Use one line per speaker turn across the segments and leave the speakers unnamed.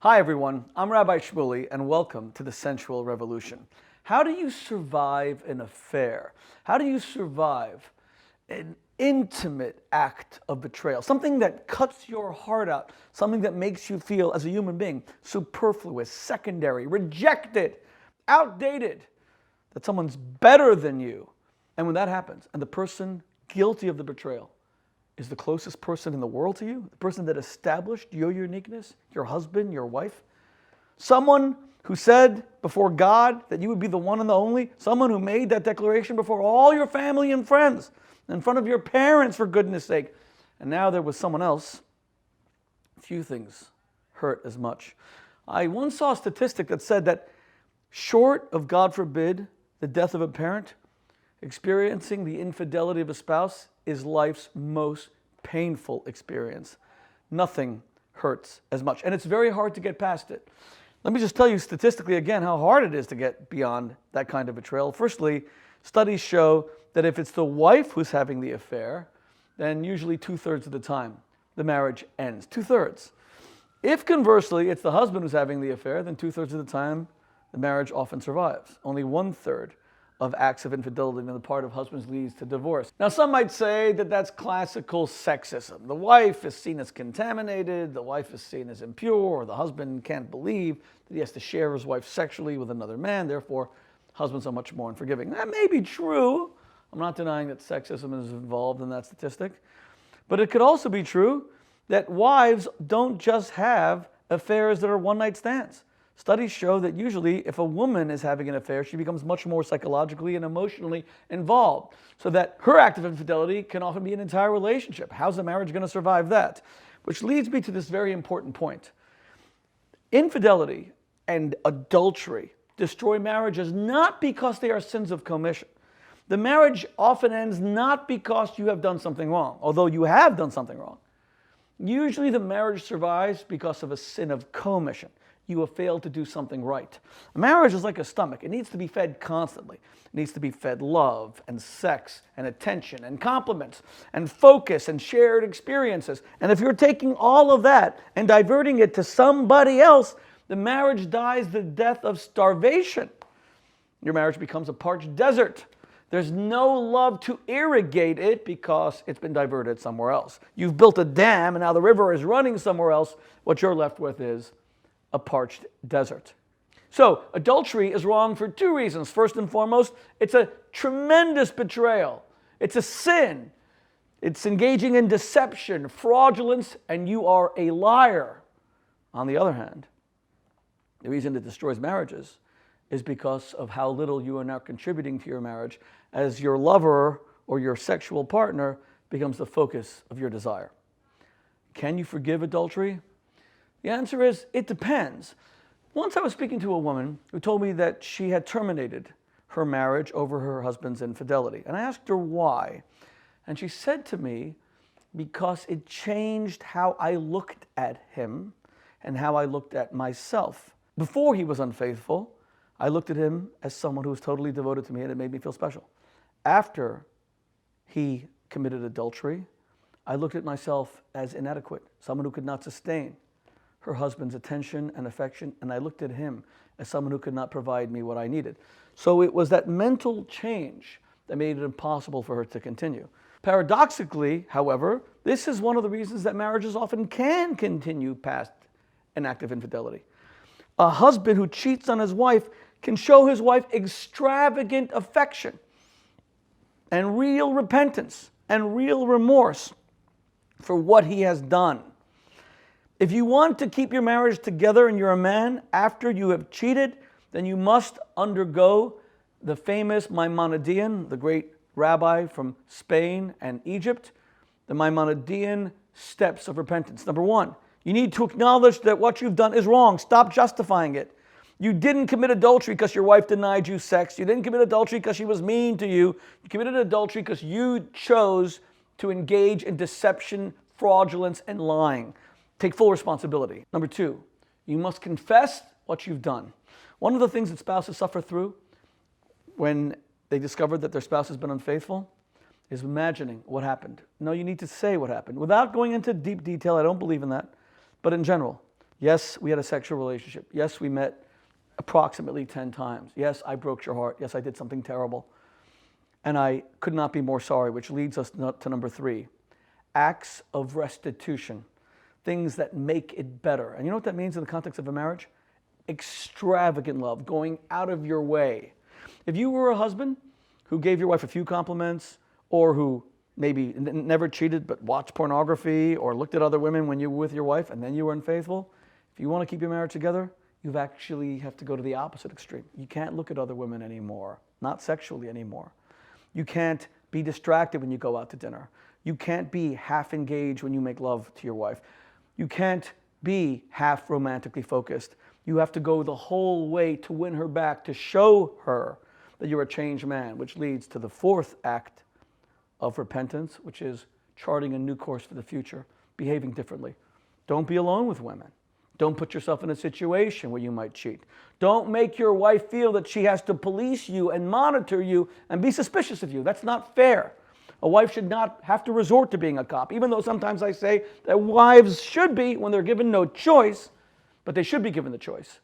Hi everyone, I'm Rabbi Shmuley and welcome to the Sensual Revolution. How do you survive an affair? How do you survive an intimate act of betrayal? Something that cuts your heart out, something that makes you feel as a human being superfluous, secondary, rejected, outdated, that someone's better than you. And when that happens, and the person guilty of the betrayal is the closest person in the world to you, the person that established your uniqueness, your husband, your wife, someone who said before God that you would be the one and the only, someone who made that declaration before all your family and friends, in front of your parents, for goodness sake, and now there was someone else, few things hurt as much. I once saw a statistic that said that short of, God forbid, the death of a parent, experiencing the infidelity of a spouse is life's most painful experience. Nothing hurts as much, and it's very hard to get past it. Let me just tell you statistically again how hard it is to get beyond that kind of betrayal. Firstly, studies show that if it's the wife who's having the affair, then usually 2/3 of the time the marriage ends. 2/3. If conversely it's the husband who's having the affair, then 2/3 of the time the marriage often survives. Only 1/3 of acts of infidelity on the part of husbands leads to divorce. Now, some might say that that's classical sexism. The wife is seen as contaminated, the wife is seen as impure, or the husband can't believe that he has to share his wife sexually with another man, therefore husbands are much more unforgiving. That may be true. I'm not denying that sexism is involved in that statistic. But it could also be true that wives don't just have affairs that are one-night stands. Studies show that usually if a woman is having an affair, she becomes much more psychologically and emotionally involved, so that her act of infidelity can often be an entire relationship. How's the marriage going to survive that? Which leads me to this very important point. Infidelity and adultery destroy marriages not because they are sins of commission. The marriage often ends not because you have done something wrong, although you have done something wrong. Usually the marriage survives because of a sin of commission. You have failed to do something right. A marriage is like a stomach. It needs to be fed constantly. It needs to be fed love and sex and attention and compliments and focus and shared experiences. And if you're taking all of that and diverting it to somebody else, the marriage dies the death of starvation. Your marriage becomes a parched desert. There's no love to irrigate it because it's been diverted somewhere else. You've built a dam and now the river is running somewhere else. What you're left with is a parched desert. So adultery is wrong for two reasons. First and foremost, it's a tremendous betrayal. It's a sin. It's engaging in deception, fraudulence, and you are a liar. On the other hand, the reason it destroys marriages is because of how little you are now contributing to your marriage as your lover or your sexual partner becomes the focus of your desire. Can you forgive adultery? The answer is, it depends. Once I was speaking to a woman who told me that she had terminated her marriage over her husband's infidelity. And I asked her why. And she said to me, because it changed how I looked at him and how I looked at myself. Before he was unfaithful, I looked at him as someone who was totally devoted to me, and it made me feel special. After he committed adultery, I looked at myself as inadequate, someone who could not sustain her husband's attention and affection, and I looked at him as someone who could not provide me what I needed. So it was that mental change that made it impossible for her to continue. Paradoxically, however, this is one of the reasons that marriages often can continue past an act of infidelity. A husband who cheats on his wife can show his wife extravagant affection and real repentance and real remorse for what he has done. If you want to keep your marriage together and you're a man after you have cheated, then you must undergo the famous Maimonidean, the great rabbi from Spain and Egypt, the Maimonidean steps of repentance. Number one, you need to acknowledge that what you've done is wrong. Stop justifying it. You didn't commit adultery because your wife denied you sex. You didn't commit adultery because she was mean to you. You committed adultery because you chose to engage in deception, fraudulence, and lying. Take full responsibility. Number two, you must confess what you've done. One of the things that spouses suffer through when they discover that their spouse has been unfaithful is imagining what happened. No, you need to say what happened. Without going into deep detail, I don't believe in that, but in general, Yes, we had a sexual relationship. Yes, we met approximately 10 times. Yes, I broke your heart. Yes, I did something terrible. And I could not be more sorry, which leads us to number 3, acts of restitution, things that make it better. And you know what that means in the context of a marriage? Extravagant love, going out of your way. If you were a husband who gave your wife a few compliments, or who maybe never cheated but watched pornography or looked at other women when you were with your wife and then you were unfaithful, if you want to keep your marriage together, you actually have to go to the opposite extreme. You can't look at other women anymore, not sexually anymore. You can't be distracted when you go out to dinner. You can't be half engaged when you make love to your wife. You can't be half romantically focused. You have to go the whole way to win her back, to show her that you're a changed man, which leads to the 4th act of repentance, which is charting a new course for the future, behaving differently. Don't be alone with women. Don't put yourself in a situation where you might cheat. Don't make your wife feel that she has to police you and monitor you and be suspicious of you. That's not fair. A wife should not have to resort to being a cop, even though sometimes I say that wives should be when they're given no choice, but they should be given the choice.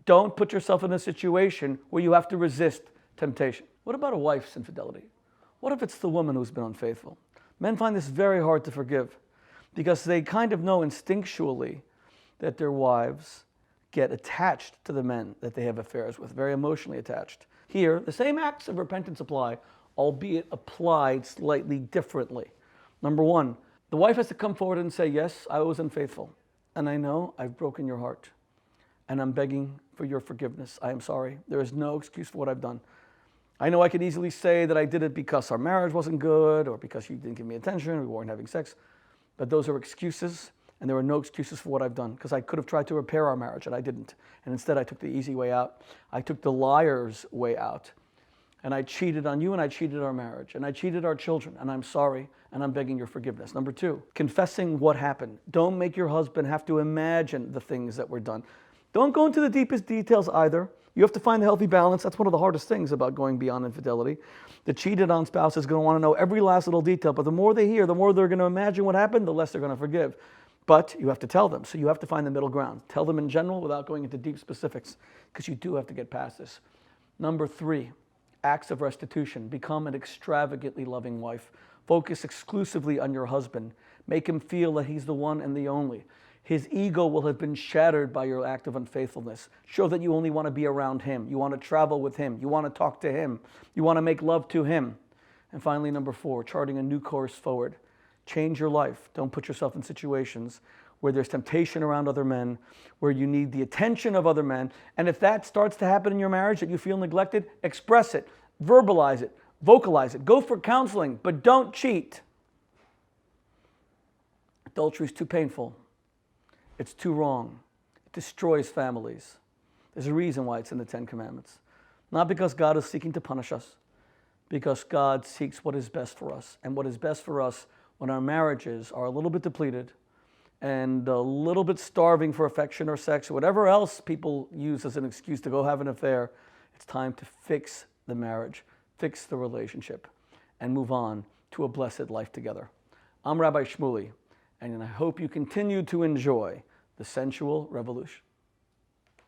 Don't put yourself in a situation where you have to resist temptation. What about a wife's infidelity? What if it's the woman who's been unfaithful? Men find this very hard to forgive because they kind of know instinctually that their wives get attached to the men that they have affairs with, very emotionally attached. Here, the same acts of repentance apply, albeit applied slightly differently. Number 1, the wife has to come forward and say, yes, I was unfaithful, and I know I've broken your heart, and I'm begging for your forgiveness. I am sorry. There is no excuse for what I've done. I know I could easily say that I did it because our marriage wasn't good, or because you didn't give me attention, we weren't having sex, but those are excuses. And there are no excuses for what I've done, because I could have tried to repair our marriage and I didn't. And instead I took the easy way out. I took the liar's way out. And I cheated on you and I cheated our marriage and I cheated our children, and I'm sorry and I'm begging your forgiveness. Number 2, confessing what happened. Don't make your husband have to imagine the things that were done. Don't go into the deepest details either. You have to find a healthy balance. That's one of the hardest things about going beyond infidelity. The cheated on spouse is going to want to know every last little detail, but the more they hear, the more they're going to imagine what happened, the less they're going to forgive. But you have to tell them, so you have to find the middle ground. Tell them in general without going into deep specifics, because you do have to get past this. Number 3, acts of restitution. Become an extravagantly loving wife. Focus exclusively on your husband. Make him feel that he's the one and the only. His ego will have been shattered by your act of unfaithfulness. Show that you only want to be around him. You want to travel with him. You want to talk to him. You want to make love to him. And finally, number 4, charting a new course forward. Change your life. Don't put yourself in situations where there's temptation around other men, where you need the attention of other men. And if that starts to happen in your marriage, that you feel neglected, express it, verbalize it, vocalize it. Go for counseling, but don't cheat. Adultery is too painful. It's too wrong. It destroys families. There's a reason why it's in the 10 Commandments. Not because God is seeking to punish us, because God seeks what is best for us. And what is best for us when our marriages are a little bit depleted and a little bit starving for affection or sex or whatever else people use as an excuse to go have an affair, it's time to fix the marriage, fix the relationship, and move on to a blessed life together. I'm Rabbi Shmuley, and I hope you continue to enjoy the sensual revolution.